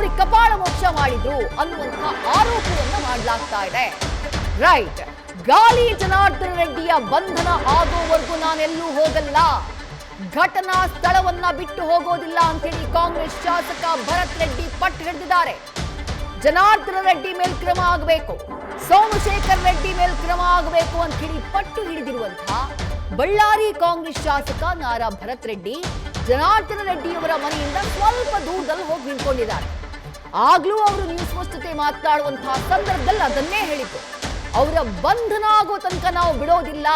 ಅವ್ರಿಗೆ ಕಪಾಳ ಮೋಕ್ಷ ಮಾಡಿದ್ರು ಅನ್ನುವಂಥ ಆರೋಪವನ್ನ ಮಾಡಲಾಗ್ತಾ ಇದೆ. ರೈಟ್, ಗಾಲಿ ಜನಾರ್ದನ ರೆಡ್ಡಿಯ ಬಂಧನ ಆಗೋವರೆಗೂ ನಾನೆಲ್ಲೂ ಹೋಗಲ್ಲ, ಘಟನಾ ಸ್ಥಳವನ್ನ ಬಿಟ್ಟು ಹೋಗೋದಿಲ್ಲ ಅಂತೇಳಿ ಕಾಂಗ್ರೆಸ್ ಶಾಸಕ ಭರತ್ ರೆಡ್ಡಿ ಪಟ್ಟು ಹಿಡಿದಿದ್ದಾರೆ. ಜನಾರ್ದನ ರೆಡ್ಡಿ ಮೇಲೆ ಕ್ರಮ ಆಗಬೇಕು, ಸೋಮಶೇಖರ್ ರೆಡ್ಡಿ ಮೇಲೆ ಕ್ರಮ ಆಗಬೇಕು ಅಂತ ಹೇಳಿ ಪಟ್ಟು ಹಿಡಿದಿರುವಂತಹ ಬಳ್ಳಾರಿ ಕಾಂಗ್ರೆಸ್ ಶಾಸಕ ನಾರಾ ಭರತ್ ರೆಡ್ಡಿ ಜನಾರ್ದನ ರೆಡ್ಡಿಯವರ ಮನೆಯಿಂದ ಸ್ವಲ್ಪ ದೂರದಲ್ಲಿ ಹೋಗಿ ನಿಂತ್ಕೊಂಡಿದ್ದಾರೆ. ಆಗ್ಲೂ ಅವರು ನ್ಯೂಸ್ ಫಸ್ಟ್ ಜೊತೆ ಮಾತನಾಡುವಂತಹ ಸಂದರ್ಭದಲ್ಲಿ ಅದನ್ನೇ ಹೇಳಿದ್ರು, ಅವರ ಬಂಧನ ಆಗೋ ತನಕ ನಾವು ಬಿಡೋದಿಲ್ಲ,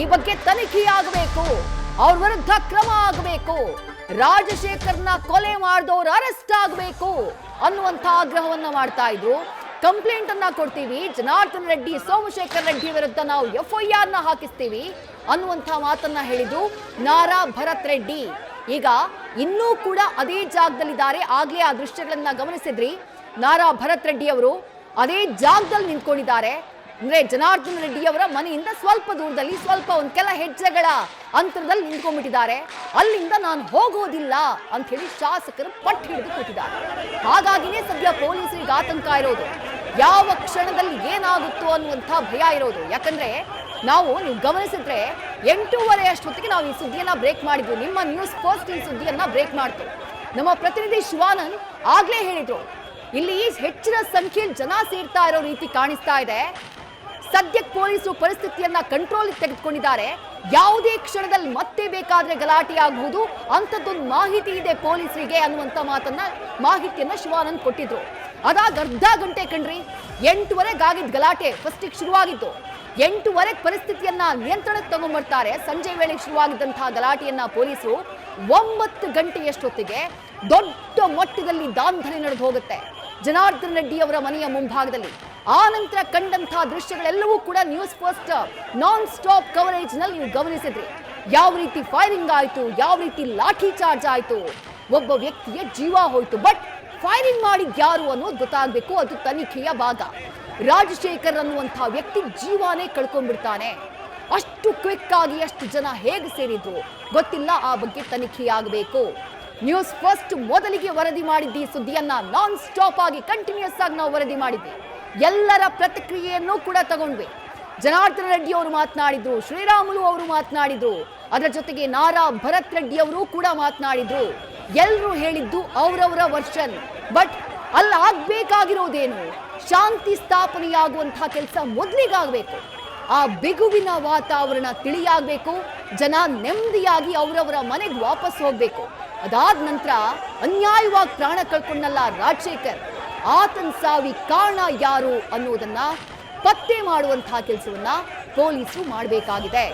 ಈ ಬಗ್ಗೆ ತನಿಖೆಯಾಗಬೇಕು, ಅವ್ರ ವಿರುದ್ಧ ಕ್ರಮ ಆಗಬೇಕು, ರಾಜಶೇಖರ್ನ ಕೊಲೆ ಮಾಡಿದವರು ಅರೆಸ್ಟ್ ಆಗಬೇಕು ಅನ್ನುವಂಥ ಆಗ್ರಹವನ್ನ ಮಾಡ್ತಾ ಇದ್ರು. ಕಂಪ್ಲೇಂಟ್ ಅನ್ನ ಕೊಡ್ತೀವಿ, ಜನಾರ್ದನ ರೆಡ್ಡಿ ಸೋಮಶೇಖರ್ ರೆಡ್ಡಿ ವಿರುದ್ಧ ನಾವು FIR ನ ಹಾಕಿಸ್ತೀವಿ ಅನ್ನುವಂಥ ಮಾತನ್ನ ಹೇಳಿದ್ರು ನಾರಾ ಭರತ್ ರೆಡ್ಡಿ. ಈಗ ಇನ್ನೂ ಕೂಡ ಅದೇ ಜಾಗದಲ್ಲಿದ್ದಾರೆ. ಆಗ್ಲೇ ಆ ದೃಶ್ಯಗಳನ್ನ ಗಮನಿಸಿದ್ರಿ, ನಾರಾ ಭರತ್ ರೆಡ್ಡಿ ಅವರು ಅದೇ ಜಾಗದಲ್ಲಿ ನಿಂತ್ಕೊಂಡಿದ್ದಾರೆ. ಅಂದ್ರೆ ಜನಾರ್ದನ ರೆಡ್ಡಿ ಅವರ ಮನೆಯಿಂದ ಸ್ವಲ್ಪ ದೂರದಲ್ಲಿ, ಸ್ವಲ್ಪ ಒಂದ್ ಕೆಲ ಹೆಜ್ಜೆಗಳ ಅಂತರದಲ್ಲಿ ನಿಂತ್ಕೊಂಡ್ಬಿಟ್ಟಿದ್ದಾರೆ. ಅಲ್ಲಿಂದ ನಾನು ಹೋಗೋದಿಲ್ಲ ಅಂತ ಹೇಳಿ ಶಾಸಕರು ಪಟ್ಟು ಹಿಡಿದು ಕೂತಿದ್ದಾರೆ. ಹಾಗಾಗಿನೇ ಸದ್ಯ ಪೊಲೀಸರಿಗೆ ಆತಂಕ ಇರೋದು, ಯಾವ ಕ್ಷಣದಲ್ಲಿ ಏನಾಗುತ್ತೋ ಅನ್ನುವಂಥ ಭಯ ಇರೋದು. ಯಾಕಂದ್ರೆ ನೀವು ಗಮನಿಸಿದ್ರೆ 8:30 ಅಷ್ಟೊತ್ತಿಗೆ ನಾವು ಈ ಸುದ್ದಿಯನ್ನ ಬ್ರೇಕ್ ಮಾಡಿದ್ವಿ. ನಿಮ್ಮ ನ್ಯೂಸ್ ಫಸ್ಟ್ ಈ ಸುದ್ದಿಯನ್ನ ಬ್ರೇಕ್ ಮಾಡ್ತು. ನಮ್ಮ ಪ್ರತಿನಿಧಿ ಶಿವಾನಂದ್ ಆಗ್ಲೇ ಹೇಳಿದ್ರು, ಇಲ್ಲಿ ಹೆಚ್ಚಿನ ಸಂಖ್ಯೆಯಲ್ಲಿ ಜನ ಸೇರ್ತಾ ಇರೋ ರೀತಿ ಕಾಣಿಸ್ತಾ ಇದೆ. ಸದ್ಯಕ್ಕೆ ಪೊಲೀಸರು ಪರಿಸ್ಥಿತಿಯನ್ನ ಕಂಟ್ರೋಲ್ ತೆಗೆದುಕೊಂಡಿದ್ದಾರೆ. ಯಾವುದೇ ಕ್ಷಣದಲ್ಲಿ ಮತ್ತೆ ಬೇಕಾದ್ರೆ ಗಲಾಟೆ ಆಗಬಹುದು, ಅಂತದ್ದೊಂದು ಮಾಹಿತಿ ಇದೆ ಪೊಲೀಸರಿಗೆ ಅನ್ನುವಂತ ಮಾಹಿತಿಯನ್ನ ಶಿವಾನಂದ್ ಕೊಟ್ಟಿದ್ರು. ಅದಾಗ ಅರ್ಧ ಗಂಟೆ ಕಣ್ರಿ, 8:30 ಆಗಿದ್ದ ಗಲಾಟೆ ಫಸ್ಟಿಗೆ ಶುರುವಾಗಿತ್ತು. 8:30 ಪರಿಸ್ಥಿತಿಯನ್ನ ನಿಯಂತ್ರಣಕ್ಕೆ ತಗೊಂಡ್ಬರ್ತಾರೆ. ಸಂಜೆ ವೇಳೆಗೆ ಶುರುವಾಗಿದ್ದಂತಹ ಗಲಾಟೆಯನ್ನ ಪೊಲೀಸರು 9 ಗಂಟೆಯಷ್ಟೊತ್ತಿಗೆ ದೊಡ್ಡ ಮಟ್ಟದಲ್ಲಿ ದಾಂಧಲೆ ನಡೆದು ಹೋಗುತ್ತೆ ಜನಾರ್ದನ ರೆಡ್ಡಿ ಅವರ ಮನೆಯ ಮುಂಭಾಗದಲ್ಲಿ. ಆ ನಂತರ ಕಂಡಂತಹ ದೃಶ್ಯಗಳೆಲ್ಲವೂ ಕೂಡ news first non stop coverage ನಲ್ಲಿ ನೀವು ಗಮನಿಸಿದ್ರಿ. ಯಾವ ರೀತಿ ಫೈರಿಂಗ್ ಆಯ್ತು, ಯಾವ ರೀತಿ ಲಾಠಿ ಚಾರ್ಜ್ ಆಯ್ತು, ಒಬ್ಬ ವ್ಯಕ್ತಿಯ ಜೀವ ಹೋಯ್ತು. ಬಟ್ ಫೈರಿಂಗ್ ಮಾಡಿದ್ ಯಾರು ಅನ್ನೋದು ಗೊತ್ತಾಗಬೇಕು, ಅದು ತನಿಖೆಯ ಭಾಗ. ರಾಜಶೇಖರ್ ಅನ್ನುವಂತಹ ವ್ಯಕ್ತಿ ಜೀವಾನೇ ಕಳ್ಕೊಂಡ್ಬಿಡ್ತಾನೆ. ಅಷ್ಟು ಕ್ವಿಕ್ ಆಗಿ ಅಷ್ಟು ಜನ ಹೇಗೆ ಸೇರಿದ್ರು ಗೊತ್ತಿಲ್ಲ, ಆ ಬಗ್ಗೆ ತನಿಖೆಯಾಗಬೇಕು. ನ್ಯೂಸ್ ಫಸ್ಟ್ ಮೊದಲಿಗೆ ವರದಿ ಮಾಡಿದ್ದಿ ಸುದ್ದಿಯನ್ನ ನಾನ್ ಸ್ಟಾಪ್ ಆಗಿ ಕಂಟಿನ್ಯೂಸ್ ಆಗಿ ನಾವು ವರದಿ ಮಾಡಿದ್ವಿ. ಎಲ್ಲರ ಪ್ರತಿಕ್ರಿಯೆಯನ್ನು ಕೂಡ ತಗೊಂಡ್ವಿ. ಜನಾರ್ದನ ರೆಡ್ಡಿ ಅವರು ಮಾತನಾಡಿದ್ರು, ಶ್ರೀರಾಮುಲು ಅವರು ಮಾತನಾಡಿದ್ರು, ಅದರ ಜೊತೆಗೆ ನಾರಾ ಭರತ್ ರೆಡ್ಡಿ ಅವರು ಕೂಡ ಮಾತನಾಡಿದ್ರು. ಎಲ್ಲರೂ ಹೇಳಿದ್ದು ಅವರವರ ವರ್ಷನ್. ಬಟ್ ಅಲ್ಲಿ ಆಗ್ಬೇಕಾಗಿರೋದೇನು, ಶಾಂತಿ ಸ್ಥಾಪನೆಯಾಗುವಂತಹ ಕೆಲಸ ಮೊದಲಿಗಾಗಬೇಕು. ಆ ಬಿಗುವಿನ ವಾತಾವರಣ ತಿಳಿಯಾಗಬೇಕು, ಜನ ನೆಮ್ಮದಿಯಾಗಿ ಅವರವರ ಮನೆಗೆ ವಾಪಸ್ ಹೋಗ್ಬೇಕು. ಅದಾದ ನಂತರ ಅನ್ಯಾಯವಾಗಿ ಪ್ರಾಣ ಕಳ್ಕೊಂಡಲ್ಲ ರಾಜಶೇಖರ್, ಆತನ ಸಾವಿ ಕಾರಣ ಯಾರು ಅನ್ನೋದನ್ನ ಪತ್ತೆ ಮಾಡುವಂತಹ ಕೆಲಸವನ್ನ ಪೊಲೀಸರು ಮಾಡಬೇಕಾಗಿದೆ.